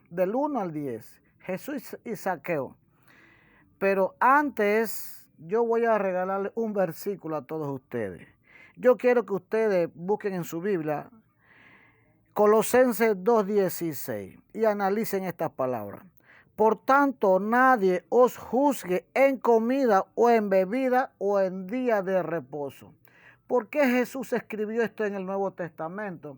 del 1 al 10. Jesús y Zaqueo. Pero antes yo voy a regalarle un versículo a todos ustedes. Yo quiero que ustedes busquen en su Biblia Colosenses 2:16 y analicen estas palabras. Por tanto, nadie os juzgue en comida o en bebida o en día de reposo. ¿Por qué Jesús escribió esto en el Nuevo Testamento?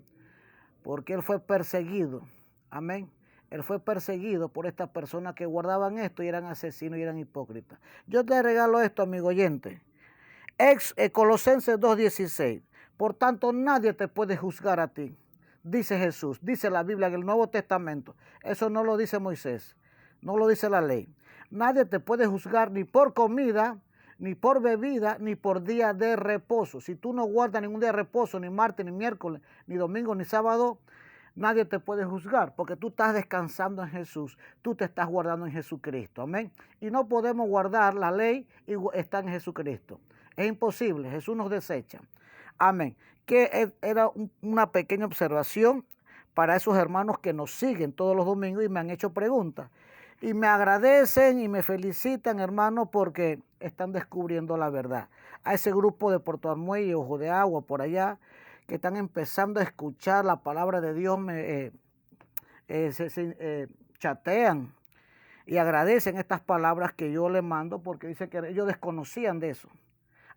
Porque Él fue perseguido. Amén. Él fue perseguido por estas personas que guardaban esto y eran asesinos y eran hipócritas. Yo te regalo esto, amigo oyente. Colosenses 2:16. Por tanto, nadie te puede juzgar a ti. Dice Jesús, dice la Biblia en el Nuevo Testamento. Eso no lo dice Moisés, no lo dice la ley. Nadie te puede juzgar ni por comida, ni por bebida, ni por día de reposo. Si tú no guardas ningún día de reposo, ni martes, ni miércoles, ni domingo, ni sábado, nadie te puede juzgar porque tú estás descansando en Jesús, tú te estás guardando en Jesucristo, amén. Y no podemos guardar la ley y estar en Jesucristo. Es imposible, Jesús nos desecha. Amén. Que era una pequeña observación para esos hermanos que nos siguen todos los domingos y me han hecho preguntas. Y me agradecen y me felicitan, hermanos, porque están descubriendo la verdad. A ese grupo de Puerto Armuelle, Ojo de Agua, por allá, que están empezando a escuchar la palabra de Dios, chatean y agradecen estas palabras que yo les mando porque dicen que ellos desconocían de eso.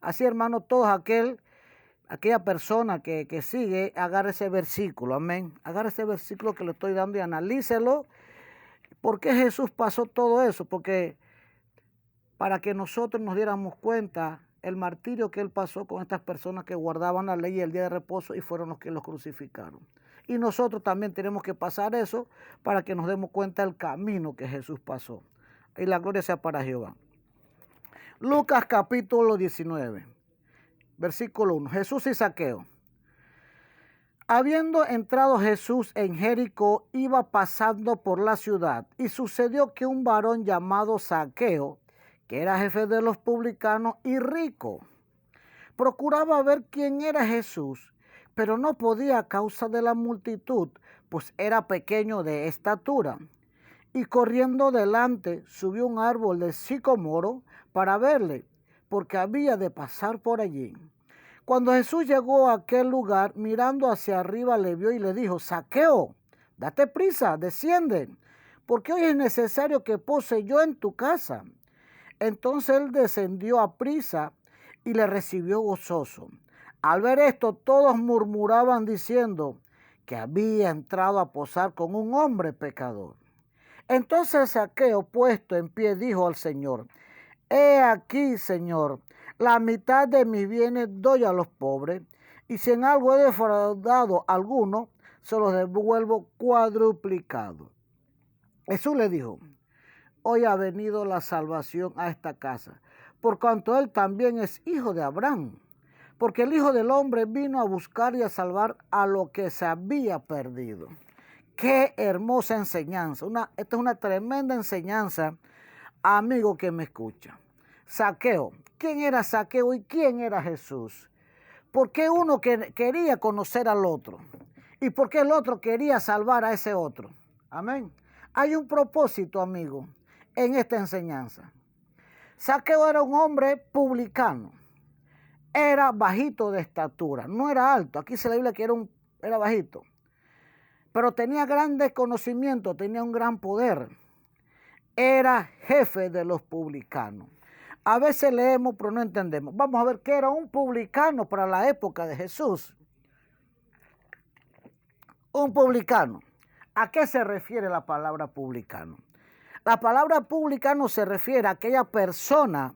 Así, hermano, todos aquella persona que sigue, agarre ese versículo, amén. Agarre ese versículo que le estoy dando y analícelo. ¿Por qué Jesús pasó todo eso? Porque para que nosotros nos diéramos cuenta el martirio que Él pasó con estas personas que guardaban la ley y el día de reposo y fueron los que los crucificaron. Y nosotros también tenemos que pasar eso para que nos demos cuenta del camino que Jesús pasó. Y la gloria sea para Jehová. Lucas capítulo 19. Versículo 1. Jesús y Zaqueo. Habiendo entrado Jesús en Jericó, iba pasando por la ciudad, y sucedió que un varón llamado Zaqueo, que era jefe de los publicanos y rico, procuraba ver quién era Jesús, pero no podía a causa de la multitud, pues era pequeño de estatura. Y corriendo delante, subió un árbol de sicomoro para verle, porque había de pasar por allí. Cuando Jesús llegó a aquel lugar, mirando hacia arriba, le vio y le dijo: Zaqueo, date prisa, desciende, porque hoy es necesario que pose yo en tu casa. Entonces él descendió a prisa y le recibió gozoso. Al ver esto, todos murmuraban diciendo que había entrado a posar con un hombre pecador. Entonces Zaqueo, puesto en pie, dijo al Señor: He aquí, Señor, la mitad de mis bienes doy a los pobres, y si en algo he defraudado a alguno, se los devuelvo cuadruplicado. Jesús le dijo: Hoy ha venido la salvación a esta casa, por cuanto él también es hijo de Abraham, porque el Hijo del Hombre vino a buscar y a salvar a lo que se había perdido. Qué hermosa enseñanza. Esta es una tremenda enseñanza, amigo que me escucha. Zaqueo. ¿Quién era Zaqueo y quién era Jesús? ¿Por qué uno quería conocer al otro? ¿Y por qué el otro quería salvar a ese otro? Amén. Hay un propósito, amigo, en esta enseñanza. Zaqueo era un hombre publicano. Era bajito de estatura, no era alto. Aquí se le Biblia que era bajito. Pero tenía grandes conocimientos, tenía un gran poder. Era jefe de los publicanos. A veces leemos, pero no entendemos. Vamos a ver qué era un publicano para la época de Jesús. Un publicano. ¿A qué se refiere la palabra publicano? La palabra publicano se refiere a aquella persona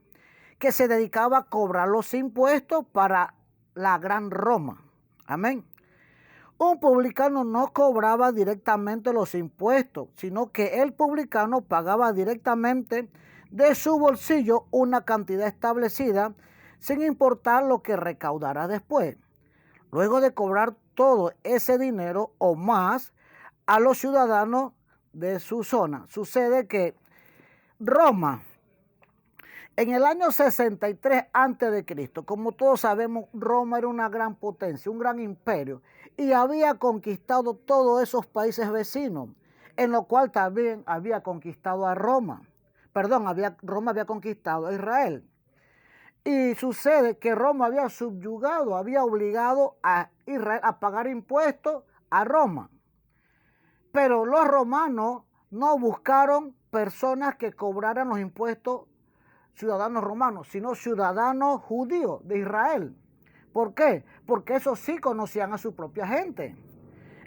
que se dedicaba a cobrar los impuestos para la gran Roma. Amén. Un publicano no cobraba directamente los impuestos, sino que el publicano pagaba directamente de su bolsillo una cantidad establecida, sin importar lo que recaudara después. Luego de cobrar todo ese dinero o más a los ciudadanos de su zona. Sucede que Roma, en el año 63 a.C., como todos sabemos, Roma era una gran potencia, un gran imperio, y había conquistado todos esos países vecinos. en lo cual también había conquistado a Roma. Perdón, Roma había conquistado a Israel. Y sucede que Roma había subyugado, había obligado a Israel a pagar impuestos a Roma. Pero los romanos no buscaron personas que cobraran los impuestos ciudadanos romanos, sino ciudadanos judíos de Israel. ¿Por qué? Porque esos sí conocían a su propia gente.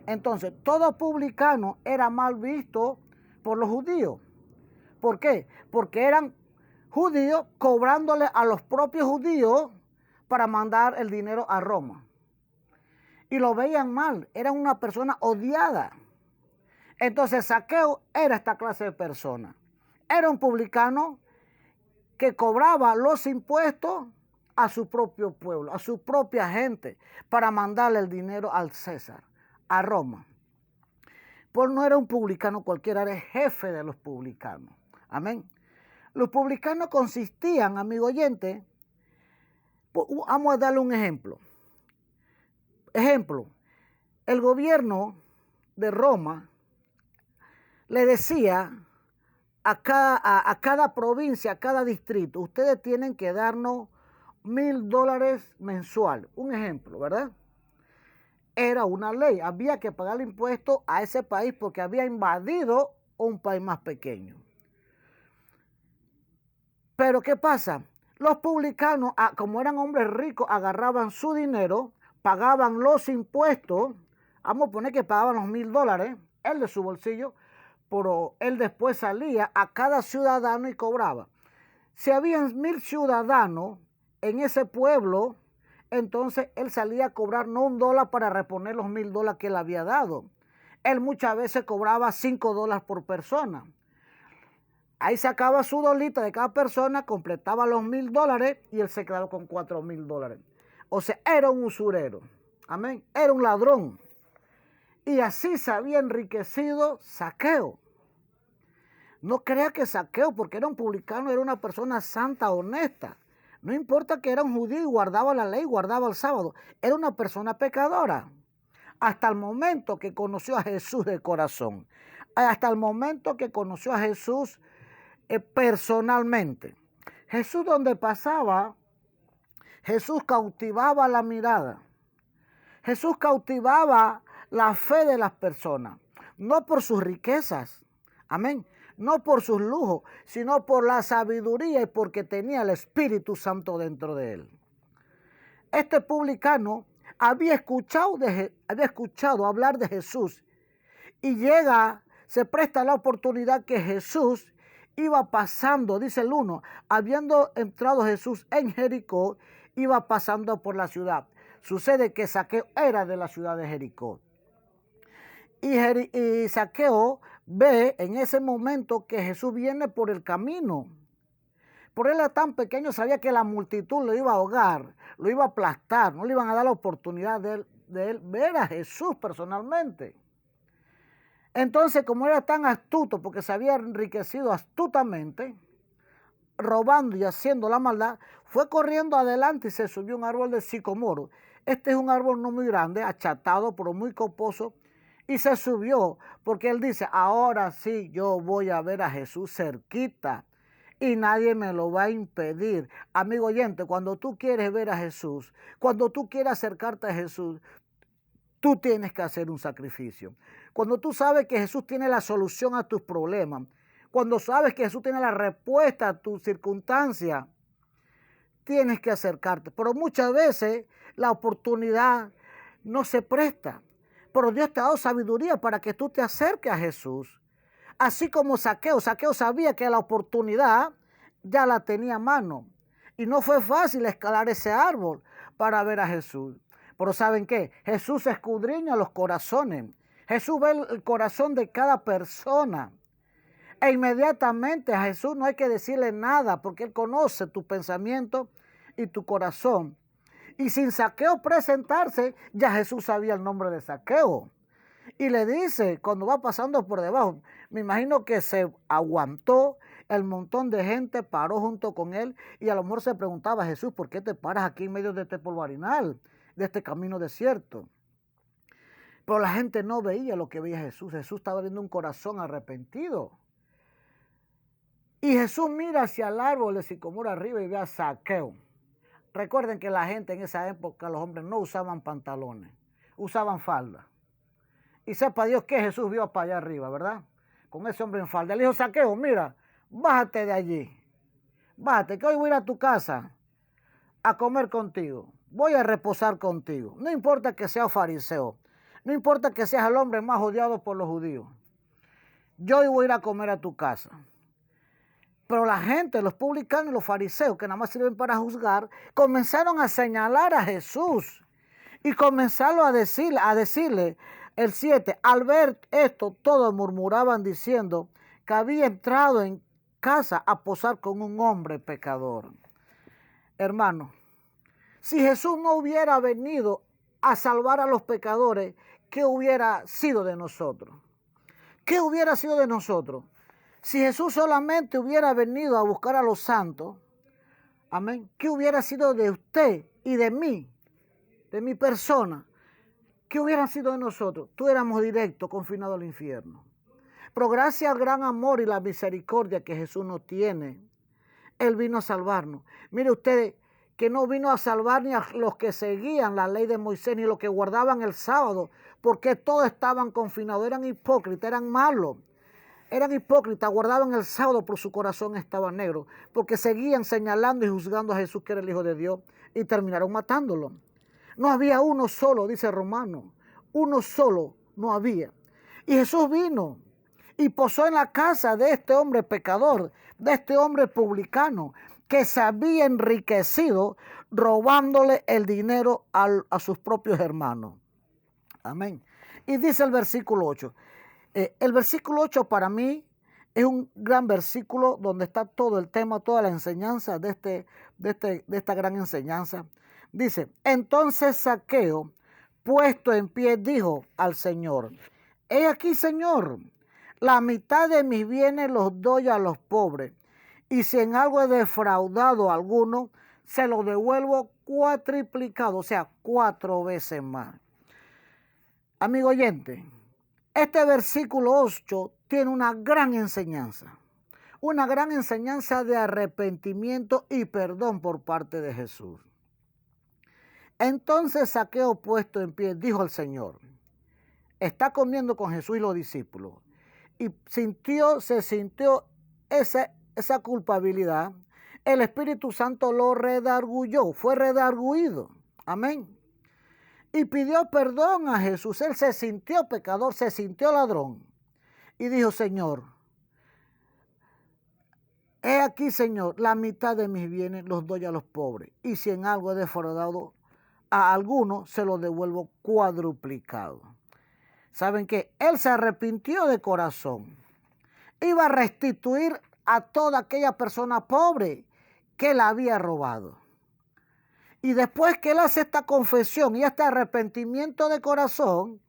Entonces, todo publicano era mal visto por los judíos. ¿Por qué? Porque eran judíos cobrándole a los propios judíos para mandar el dinero a Roma. Y lo veían mal, eran una persona odiada. Entonces Zaqueo era esta clase de persona. Era un publicano que cobraba los impuestos a su propio pueblo, a su propia gente, para mandarle el dinero al César, a Roma. Pues no era un publicano cualquiera, era el jefe de los publicanos. Amén. Los publicanos consistían, amigo oyente, vamos a darle un ejemplo. Ejemplo, el gobierno de Roma le decía a cada provincia, a cada distrito, ustedes tienen que darnos $1,000 mensual. Un ejemplo, ¿verdad? Era una ley, había que pagar impuestos a ese país porque había invadido un país más pequeño. Pero ¿qué pasa? Los publicanos, como eran hombres ricos, agarraban su dinero, pagaban los impuestos, vamos a poner que pagaban los $1,000, él de su bolsillo, pero él después salía a cada ciudadano y cobraba. Si habían 1,000 ciudadanos en ese pueblo, entonces él salía a cobrar no $1 para reponer los $1,000 que él había dado. Él muchas veces cobraba $5 por persona. Ahí sacaba su dolita de cada persona, completaba los $1,000 y él se quedaba con $4,000. O sea, era un usurero. Amén. Era un ladrón. Y así se había enriquecido Zaqueo. No crea que Zaqueo, porque era un publicano, era una persona santa, honesta. No importa que era un judío y guardaba la ley, guardaba el sábado. Era una persona pecadora. Hasta el momento que conoció a Jesús de corazón. Hasta el momento que conoció a Jesús personalmente. Jesús donde pasaba, Jesús cautivaba la mirada. Jesús cautivaba la fe de las personas. No por sus riquezas. Amén. No por sus lujos, sino por la sabiduría y porque tenía el Espíritu Santo dentro de él. Este publicano había escuchado hablar de Jesús y se presta la oportunidad que Jesús iba pasando, dice el 1, habiendo entrado Jesús en Jericó, iba pasando por la ciudad. Sucede que Zaqueo era de la ciudad de Jericó. Y Zaqueo ve en ese momento que Jesús viene por el camino. Por él era tan pequeño, sabía que la multitud lo iba a ahogar, lo iba a aplastar, no le iban a dar la oportunidad de él ver a Jesús personalmente. Entonces, como era tan astuto, porque se había enriquecido astutamente, robando y haciendo la maldad, fue corriendo adelante y se subió a un árbol de sicomoro. Este es un árbol no muy grande, achatado, pero muy coposo, y se subió, porque él dice, ahora sí yo voy a ver a Jesús cerquita, y nadie me lo va a impedir. Amigo oyente, cuando tú quieres ver a Jesús, cuando tú quieres acercarte a Jesús, tú tienes que hacer un sacrificio. Cuando tú sabes que Jesús tiene la solución a tus problemas, cuando sabes que Jesús tiene la respuesta a tus circunstancias, tienes que acercarte. Pero muchas veces la oportunidad no se presta. Pero Dios te ha dado sabiduría para que tú te acerques a Jesús. Así como Zaqueo sabía que la oportunidad ya la tenía a mano. Y no fue fácil escalar ese árbol para ver a Jesús. Pero ¿saben qué? Jesús escudriña los corazones. Jesús ve el corazón de cada persona. E inmediatamente a Jesús no hay que decirle nada porque Él conoce tu pensamiento y tu corazón. Y sin Zaqueo presentarse, ya Jesús sabía el nombre de Zaqueo. Y le dice, cuando va pasando por debajo, me imagino que se aguantó, el montón de gente paró junto con él y a lo mejor se preguntaba, Jesús, ¿por qué te paras aquí en medio de este polvarinal, de este camino desierto? Pero la gente no veía lo que veía Jesús. Jesús estaba viendo un corazón arrepentido. Y Jesús mira hacia el árbol de sicómoro arriba y ve a Zaqueo. Recuerden que la gente en esa época, los hombres no usaban pantalones, usaban falda. Y sepa Dios que Jesús vio para allá arriba, ¿verdad? Con ese hombre en falda. Le dijo, Zaqueo, mira, bájate de allí. Bájate, que hoy voy a ir a tu casa a comer contigo. Voy a reposar contigo. No importa que seas fariseo. No importa que seas el hombre más odiado por los judíos. Yo hoy voy a ir a comer a tu casa. Pero la gente, los publicanos y los fariseos, que nada más sirven para juzgar, comenzaron a señalar a Jesús. Y comenzaron a decirle, el 7, al ver esto, todos murmuraban diciendo que había entrado en casa a posar con un hombre pecador. Hermano, si Jesús no hubiera venido a salvar a los pecadores, ¿qué hubiera sido de nosotros? ¿Qué hubiera sido de nosotros? Si Jesús solamente hubiera venido a buscar a los santos, amén, ¿qué hubiera sido de usted y de mí, de mi persona? ¿Qué hubiera sido de nosotros? Tú éramos directos, confinados al infierno. Pero gracias al gran amor y la misericordia que Jesús nos tiene, Él vino a salvarnos. Mire ustedes, que no vino a salvar ni a los que seguían la ley de Moisés, ni los que guardaban el sábado, porque todos estaban confinados, eran hipócritas, eran malos. Eran hipócritas, guardaban el sábado, pero su corazón estaba negro, porque seguían señalando y juzgando a Jesús que era el Hijo de Dios, y terminaron matándolo. No había uno solo, dice Romano, uno solo no había. Y Jesús vino y posó en la casa de este hombre pecador, de este hombre publicano, que se había enriquecido robándole el dinero a sus propios hermanos. Amén. Y dice el versículo 8. El versículo 8 para mí es un gran versículo donde está todo el tema, toda la enseñanza de esta gran enseñanza. Dice, entonces Zaqueo, puesto en pie, dijo al Señor, he aquí, Señor, la mitad de mis bienes los doy a los pobres, y si en algo he defraudado a alguno, se lo devuelvo cuatriplicado, o sea, 4 veces más. Amigo oyente, este versículo 8 tiene una gran enseñanza de arrepentimiento y perdón por parte de Jesús. Entonces Zaqueo, puesto en pie, dijo al Señor, está comiendo con Jesús y los discípulos, y se sintió esa culpabilidad. El Espíritu Santo lo redarguyó, fue redarguido, amén, y pidió perdón a Jesús. Él se sintió pecador, se sintió ladrón, y dijo, Señor, he aquí, Señor, la mitad de mis bienes los doy a los pobres, y si en algo he defraudado a alguno, se lo devuelvo cuadruplicado. ¿Saben qué? Él se arrepintió de corazón. Iba a restituir a toda aquella persona pobre que la había robado. Y después que él hace esta confesión y este arrepentimiento de corazón,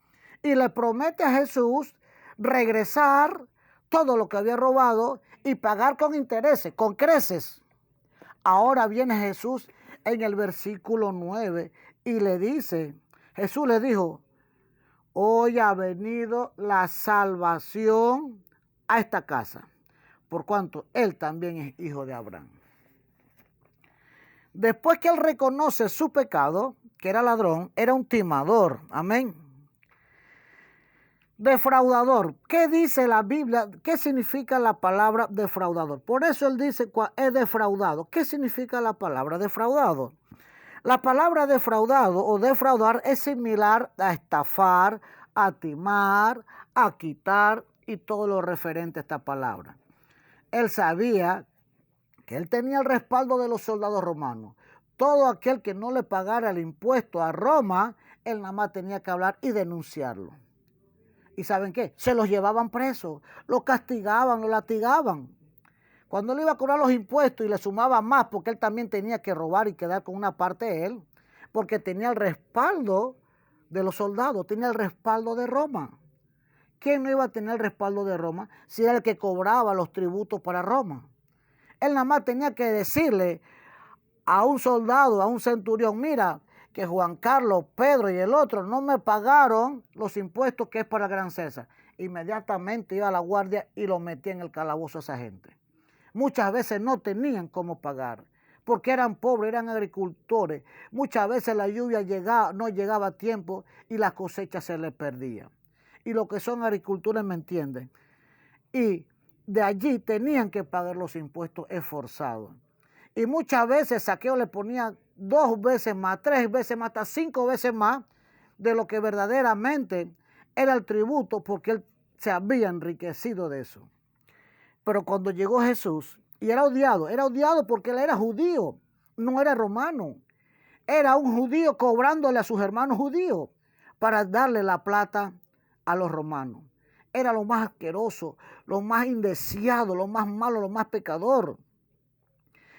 y le promete a Jesús regresar todo lo que había robado y pagar con intereses, con creces. Ahora viene Jesús en el versículo 9 y le dice, Jesús le dijo, hoy ha venido la salvación a esta casa, por cuanto él también es hijo de Abraham. Después que él reconoce su pecado, que era ladrón, era un timador, amén. Defraudador. ¿Qué dice la Biblia? ¿Qué significa la palabra defraudador? Por eso él dice es defraudado. ¿Qué significa la palabra defraudado? La palabra defraudado o defraudar es similar a estafar, a timar, a quitar y todo lo referente a esta palabra. Él sabía que él tenía el respaldo de los soldados romanos. Todo aquel que no le pagara el impuesto a Roma, él nada más tenía que hablar y denunciarlo. ¿Y saben qué? Se los llevaban presos, lo castigaban, lo latigaban. Cuando él iba a cobrar los impuestos y le sumaba más, porque él también tenía que robar y quedar con una parte de él, porque tenía el respaldo de los soldados, tenía el respaldo de Roma. ¿Quién no iba a tener el respaldo de Roma si era el que cobraba los tributos para Roma? Él nada más tenía que decirle a un soldado, a un centurión, mira, que Juan Carlos, Pedro y el otro no me pagaron los impuestos que es para el Gran César. Inmediatamente iba a la guardia y lo metía en el calabozo a esa gente. Muchas veces no tenían cómo pagar, porque eran pobres, eran agricultores. Muchas veces la lluvia no llegaba a tiempo y las cosechas se les perdían. Y los que son agricultores me entienden. Y de allí tenían que pagar los impuestos esforzados. Y muchas veces Zaqueo le ponía 2 veces más, 3 veces más, hasta 5 veces más de lo que verdaderamente era el tributo, porque él se había enriquecido de eso. Pero cuando llegó Jesús, y era odiado porque él era judío, no era romano. Era un judío cobrándole a sus hermanos judíos para darle la plata a los romanos. Era lo más asqueroso, lo más indeseado, lo más malo, lo más pecador.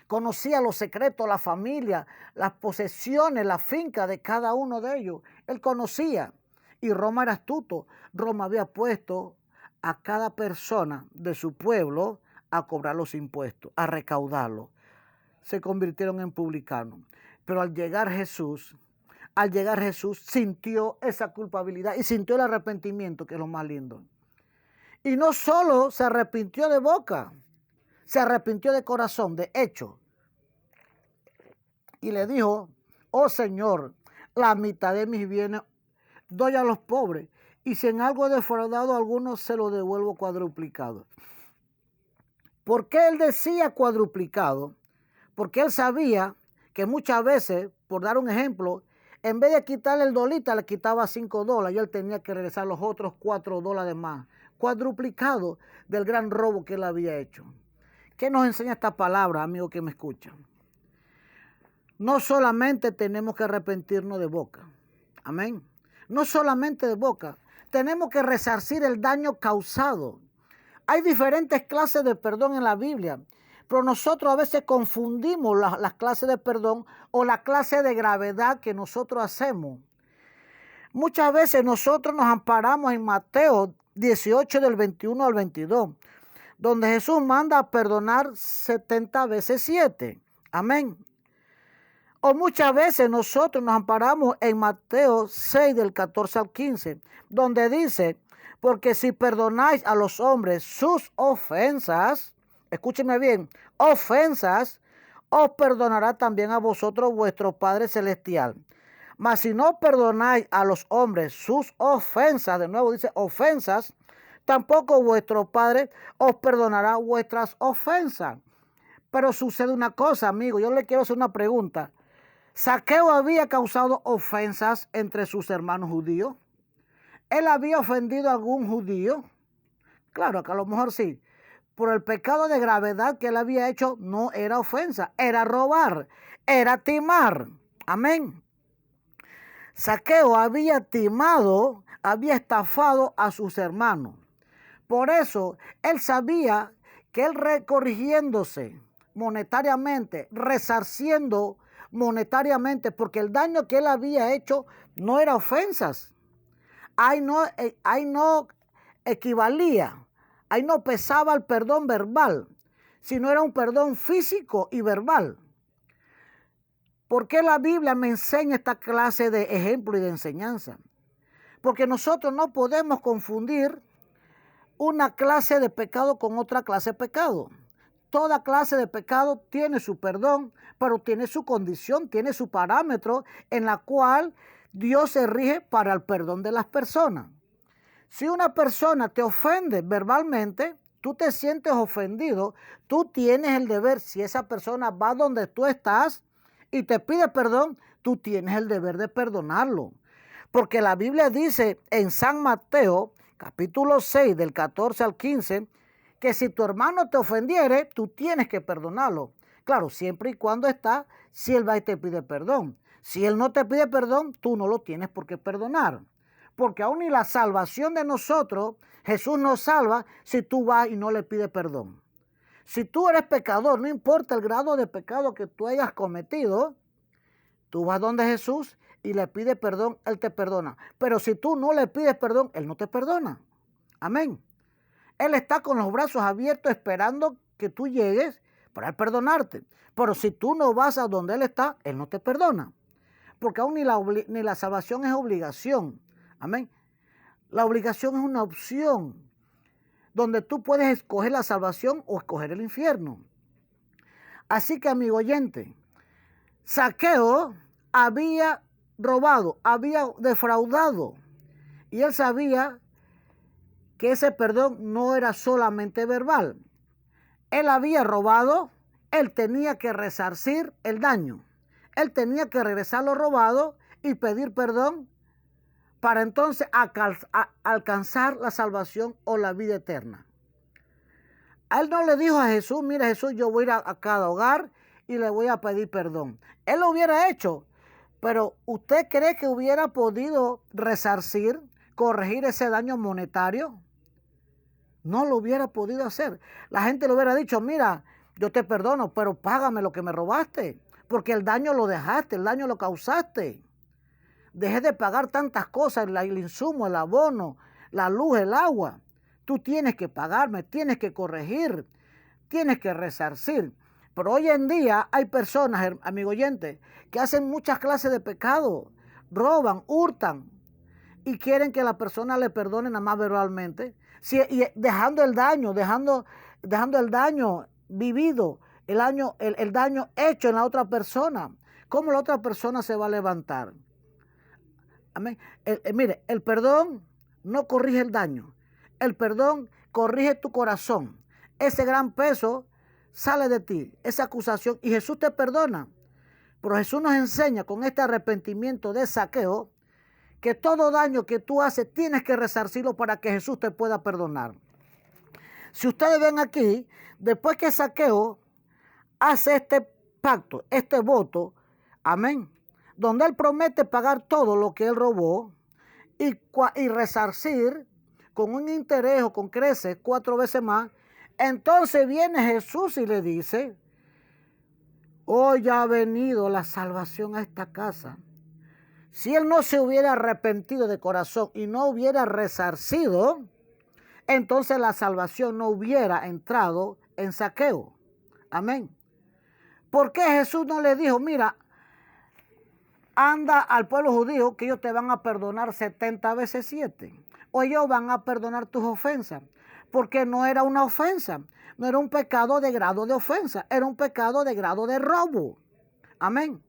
Conocía los secretos, la familia, las posesiones, la finca de cada uno de ellos. Él conocía. Y Roma era astuto. Roma había puesto a cada persona de su pueblo a cobrar los impuestos, a recaudarlos. Se convirtieron en publicanos. Pero al llegar Jesús sintió esa culpabilidad y sintió el arrepentimiento, que es lo más lindo. Y no solo se arrepintió de boca, se arrepintió de corazón, de hecho. Y le dijo: oh Señor, la mitad de mis bienes doy a los pobres, y si en algo he defraudado a algunos, se lo devuelvo cuadruplicado. ¿Por qué él decía cuadruplicado? Porque él sabía que muchas veces, por dar un ejemplo, en vez de quitarle el dolita, le quitaba $5 y él tenía que regresar los otros $4 más. Cuadruplicado del gran robo que él había hecho. ¿Qué nos enseña esta palabra, amigo que me escuchan? No solamente tenemos que arrepentirnos de boca. Amén. No solamente de boca. Tenemos que resarcir el daño causado. Hay diferentes clases de perdón en la Biblia, pero nosotros a veces confundimos las clases de perdón o la clase de gravedad que nosotros hacemos. Muchas veces nosotros nos amparamos en Mateo 18 del 21 al 22, donde Jesús manda a perdonar 70 veces 7. Amén. O muchas veces nosotros nos amparamos en Mateo 6 del 14 al 15, donde dice: porque si perdonáis a los hombres sus ofensas, escúcheme bien, ofensas, os perdonará también a vosotros vuestro Padre Celestial. Mas si no perdonáis a los hombres sus ofensas, de nuevo dice ofensas, tampoco vuestro Padre os perdonará vuestras ofensas. Pero sucede una cosa, amigo, yo le quiero hacer una pregunta. ¿Zaqueo había causado ofensas entre sus hermanos judíos? ¿Él había ofendido a algún judío? Claro que a lo mejor sí. Por el pecado de gravedad que él había hecho, no era ofensa, era robar, era timar. Amén. Zaqueo había timado, había estafado a sus hermanos. Por eso él sabía que él corrigiéndose monetariamente, resarciendo monetariamente, porque el daño que él había hecho no era ofensas. Ahí no equivalía, ahí no pesaba el perdón verbal, sino era un perdón físico y verbal. ¿Por qué la Biblia me enseña esta clase de ejemplo y de enseñanza? Porque nosotros no podemos confundir una clase de pecado con otra clase de pecado. Toda clase de pecado tiene su perdón, pero tiene su condición, tiene su parámetro en la cual Dios se rige para el perdón de las personas. Si una persona te ofende verbalmente, tú te sientes ofendido, tú tienes el deber, si esa persona va donde tú estás y te pide perdón, tú tienes el deber de perdonarlo. Porque la Biblia dice en San Mateo, capítulo 6, del 14 al 15, que si tu hermano te ofendiere, tú tienes que perdonarlo. Claro, siempre y cuando está, si él va y te pide perdón. Si él no te pide perdón, tú no lo tienes por qué perdonar. Porque aún ni la salvación de nosotros, Jesús nos salva si tú vas y no le pides perdón. Si tú eres pecador, no importa el grado de pecado que tú hayas cometido, tú vas donde Jesús y le pides perdón, Él te perdona. Pero si tú no le pides perdón, Él no te perdona. Amén. Él está con los brazos abiertos esperando que tú llegues para Él perdonarte. Pero si tú no vas a donde Él está, Él no te perdona. porque aún ni la salvación es obligación. Amén. La obligación es una opción donde tú puedes escoger la salvación o escoger el infierno. Así que, amigo oyente, Zaqueo había robado, había defraudado, y él sabía que ese perdón no era solamente verbal. Él había robado, él tenía que resarcir el daño. Él tenía que regresar lo robado y pedir perdón para entonces alcanzar la salvación o la vida eterna. A él no le dijo a Jesús, mira Jesús, yo voy a ir a cada hogar y le voy a pedir perdón. Él lo hubiera hecho, pero ¿usted cree que hubiera podido resarcir, corregir ese daño monetario? No lo hubiera podido hacer. La gente le hubiera dicho, mira, yo te perdono, pero págame lo que me robaste, porque el daño lo dejaste, el daño lo causaste. Dejé de pagar tantas cosas, el insumo, el abono, la luz, el agua. Tú tienes que pagarme, tienes que corregir, tienes que resarcir. Pero hoy en día hay personas, amigo oyente, que hacen muchas clases de pecado, roban, hurtan y quieren que la persona le perdone nada más verbalmente, y dejando el daño, dejando el daño vivido, el daño hecho en la otra persona. ¿Cómo la otra persona se va a levantar? Amén. Mire, el perdón no corrige el daño. El perdón corrige tu corazón. Ese gran peso sale de ti, esa acusación, y Jesús te perdona. Pero Jesús nos enseña con este arrepentimiento de Zaqueo que todo daño que tú haces tienes que resarcirlo para que Jesús te pueda perdonar. Si ustedes ven aquí, después que Zaqueo hace este pacto, este voto, amén, donde él promete pagar todo lo que él robó y resarcir con un interés o con creces 4 veces más, entonces viene Jesús y le dice, hoy ha venido la salvación a esta casa. Si él no se hubiera arrepentido de corazón y no hubiera resarcido, entonces la salvación no hubiera entrado en Zaqueo. Amén. ¿Por qué Jesús no le dijo, mira, anda al pueblo judío que ellos te van a perdonar 70 veces 7? O ellos van a perdonar tus ofensas. Porque no era una ofensa, no era un pecado de grado de ofensa, era un pecado de grado de robo. Amén.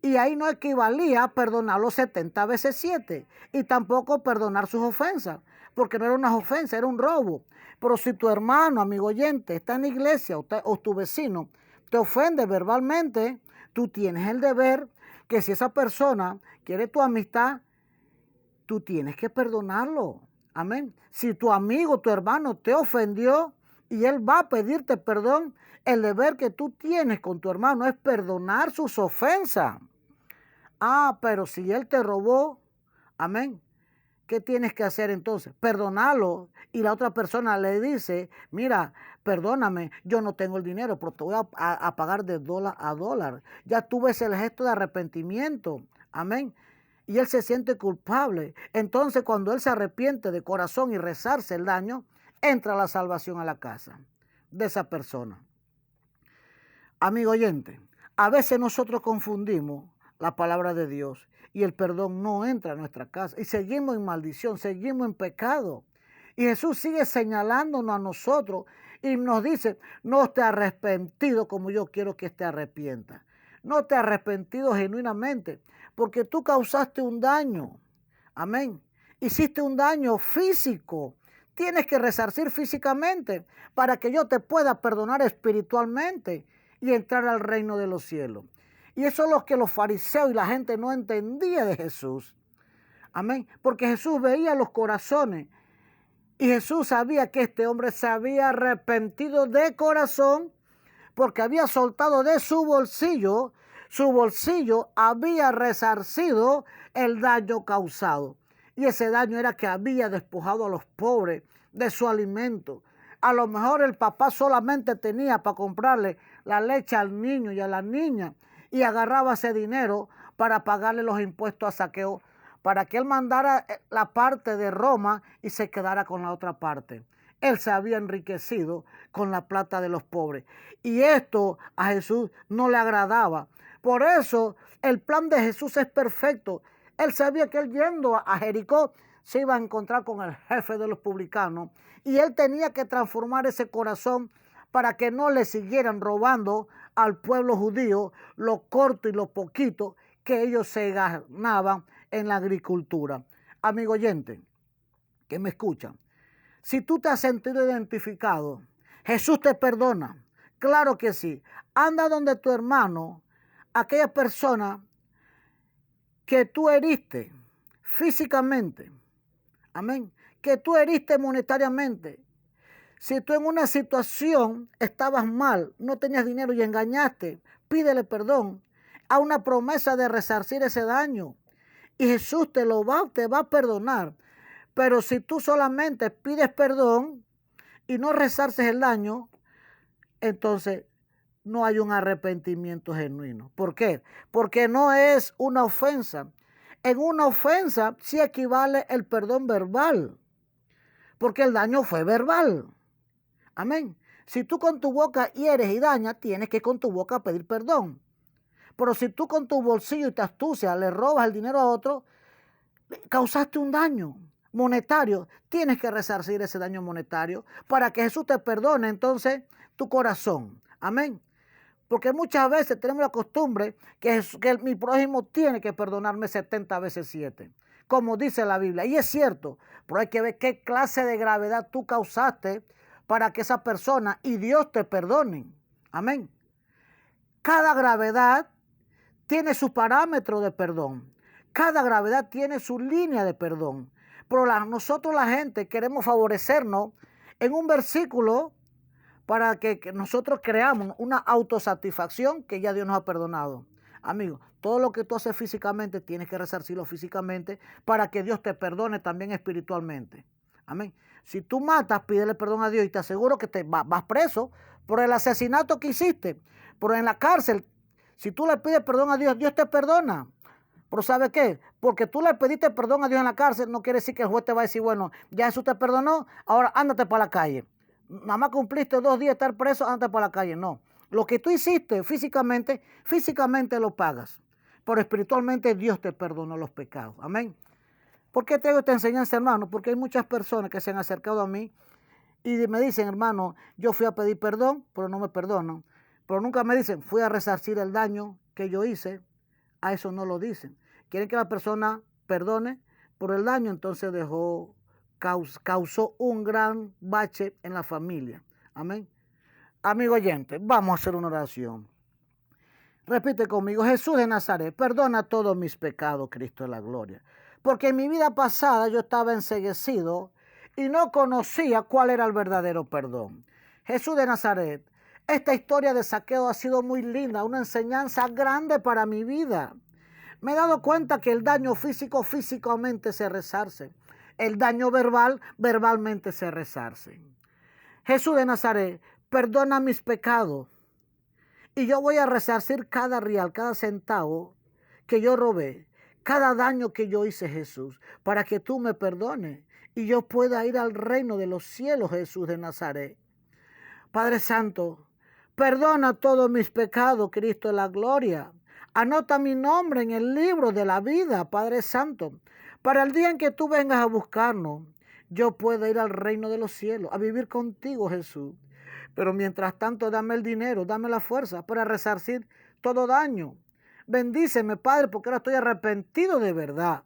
Y ahí no equivalía a perdonar los 70 veces 7 y tampoco perdonar sus ofensas, porque no era una ofensa, era un robo. Pero si tu hermano, amigo oyente, está en la iglesia o tu vecino te ofende verbalmente, tú tienes el deber que si esa persona quiere tu amistad, tú tienes que perdonarlo. Amén. Si tu amigo, tu hermano te ofendió y él va a pedirte perdón, el deber que tú tienes con tu hermano es perdonar sus ofensas. Pero si él te robó, amén, ¿qué tienes que hacer entonces? Perdonarlo. Y la otra persona le dice, mira, perdóname, yo no tengo el dinero, pero te voy a pagar de dólar a dólar. Ya tú ves el gesto de arrepentimiento. Amén. Y él se siente culpable. Entonces, cuando él se arrepiente de corazón y resarce el daño, entra la salvación a la casa de esa persona. Amigo oyente, a veces nosotros confundimos la palabra de Dios y el perdón no entra a nuestra casa y seguimos en maldición, seguimos en pecado. Y Jesús sigue señalándonos a nosotros y nos dice, no te has arrepentido como yo quiero que te arrepientas. No te has arrepentido genuinamente porque tú causaste un daño. Amén. Hiciste un daño físico. Tienes que resarcir físicamente para que yo te pueda perdonar espiritualmente y entrar al reino de los cielos. Y eso es lo que los fariseos y la gente no entendía de Jesús. Amén. Porque Jesús veía los corazones y Jesús sabía que este hombre se había arrepentido de corazón porque había soltado de su bolsillo había resarcido el daño causado. Y ese daño era que había despojado a los pobres de su alimento. A lo mejor el papá solamente tenía para comprarle la leche al niño y a la niña y agarraba ese dinero para pagarle los impuestos a Zaqueo, para que él mandara la parte de Roma y se quedara con la otra parte. él se había enriquecido con la plata de los pobres. Y esto a Jesús no le agradaba. Por eso el plan de Jesús es perfecto. Él sabía que él yendo a Jericó se iba a encontrar con el jefe de los publicanos. Y él tenía que transformar ese corazón para que no le siguieran robando al pueblo judío lo corto y lo poquito que ellos se ganaban en la agricultura. Amigo oyente, que me escuchan, si tú te has sentido identificado, Jesús te perdona. Claro que sí. Anda donde tu hermano, aquella persona que tú heriste físicamente, amén, que tú heriste monetariamente. Si tú en una situación estabas mal, no tenías dinero y engañaste, pídele perdón a una promesa de resarcir ese daño. Y Jesús te va a perdonar. Pero si tú solamente pides perdón y no resarces el daño, entonces no hay un arrepentimiento genuino. ¿Por qué? Porque no es una ofensa. En una ofensa sí equivale el perdón verbal, porque el daño fue verbal. Amén. Si tú con tu boca hieres y dañas, tienes que con tu boca pedir perdón. Pero si tú con tu bolsillo y tu astucia le robas el dinero a otro, causaste un daño monetario. Tienes que resarcir ese daño monetario para que Jesús te perdone entonces tu corazón. Amén. Porque muchas veces tenemos la costumbre que mi prójimo tiene que perdonarme 70 veces 7, como dice la Biblia. Y es cierto, pero hay que ver qué clase de gravedad tú causaste para que esa persona y Dios te perdonen. Amén. Cada gravedad tiene su parámetro de perdón. Cada gravedad tiene su línea de perdón. Pero nosotros la gente queremos favorecernos en un versículo para que nosotros creamos una autosatisfacción que ya Dios nos ha perdonado. Amigo, todo lo que tú haces físicamente tienes que resarcirlo físicamente para que Dios te perdone también espiritualmente. Amén. Si tú matas, pídele perdón a Dios y te aseguro que vas preso por el asesinato que hiciste. Pero en la cárcel, si tú le pides perdón a Dios, Dios te perdona. Pero ¿sabe qué? Porque tú le pediste perdón a Dios en la cárcel, no quiere decir que el juez te va a decir, bueno, ya Jesús te perdonó, ahora ándate para la calle. Nada más cumpliste 2 días de estar preso, ándate para la calle. No. Lo que tú hiciste físicamente lo pagas. Pero espiritualmente Dios te perdonó los pecados. Amén. ¿Por qué te hago esta enseñanza, hermano? Porque hay muchas personas que se han acercado a mí y me dicen, hermano, yo fui a pedir perdón, pero no me perdonan. Pero nunca me dicen, fui a resarcir el daño que yo hice. A eso no lo dicen. Quieren que la persona perdone por el daño, entonces causó un gran bache en la familia. Amén. Amigo oyente, vamos a hacer una oración. Repite conmigo, Jesús de Nazaret, perdona todos mis pecados, Cristo de la gloria. Porque en mi vida pasada yo estaba enceguecido y no conocía cuál era el verdadero perdón. Jesús de Nazaret, esta historia de Zaqueo ha sido muy linda, una enseñanza grande para mi vida. Me he dado cuenta que el daño físico, físicamente se resarce. El daño verbal, verbalmente se resarce. Jesús de Nazaret, perdona mis pecados. Y yo voy a resarcir cada real, cada centavo que yo robé, cada daño que yo hice, Jesús, para que tú me perdones y yo pueda ir al reino de los cielos, Jesús de Nazaret. Padre Santo, perdona todos mis pecados, Cristo de la gloria. Anota mi nombre en el libro de la vida, Padre Santo, para el día en que tú vengas a buscarnos, yo pueda ir al reino de los cielos, a vivir contigo, Jesús. Pero mientras tanto, dame el dinero, dame la fuerza para resarcir todo daño. Bendíceme, Padre, porque ahora estoy arrepentido de verdad.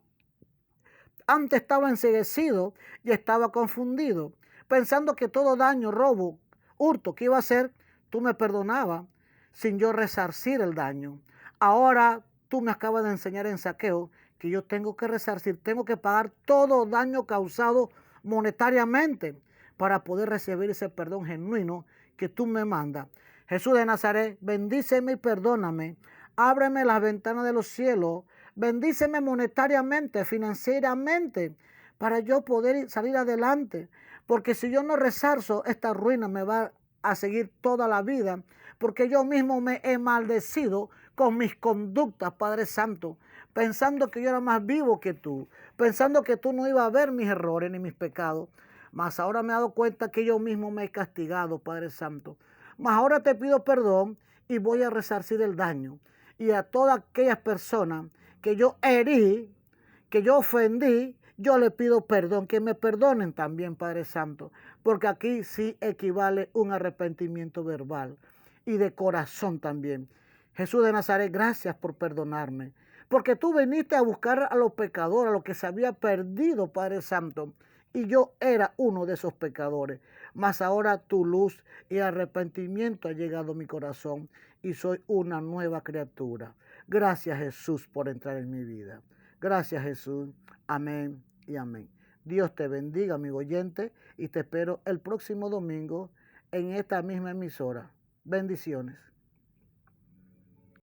Antes estaba enceguecido y estaba confundido, pensando que todo daño, robo, hurto que iba a hacer, tú me perdonabas sin yo resarcir el daño. Ahora tú me acabas de enseñar en Zaqueo que yo tengo que resarcir, tengo que pagar todo daño causado monetariamente para poder recibir ese perdón genuino que tú me mandas. Jesús de Nazaret, bendíceme y perdóname. Ábreme las ventanas de los cielos. Bendíceme monetariamente, financieramente, para yo poder salir adelante. Porque si yo no resarzo, esta ruina me va a seguir toda la vida. Porque yo mismo me he maldecido con mis conductas, Padre Santo, pensando que yo era más vivo que tú, pensando que tú no ibas a ver mis errores ni mis pecados. Mas ahora me he dado cuenta que yo mismo me he castigado, Padre Santo. Mas ahora te pido perdón y voy a resarcir el daño. Y a todas aquellas personas que yo herí, que yo ofendí, yo le pido perdón, que me perdonen también, Padre Santo, porque aquí sí equivale un arrepentimiento verbal y de corazón también. Jesús de Nazaret, gracias por perdonarme, porque tú viniste a buscar a los pecadores, a los que se había perdido, Padre Santo, y yo era uno de esos pecadores. Mas ahora tu luz y arrepentimiento ha llegado a mi corazón y soy una nueva criatura. Gracias, Jesús, por entrar en mi vida. Gracias, Jesús. Amén y amén. Dios te bendiga, amigo oyente, y te espero el próximo domingo en esta misma emisora. Bendiciones.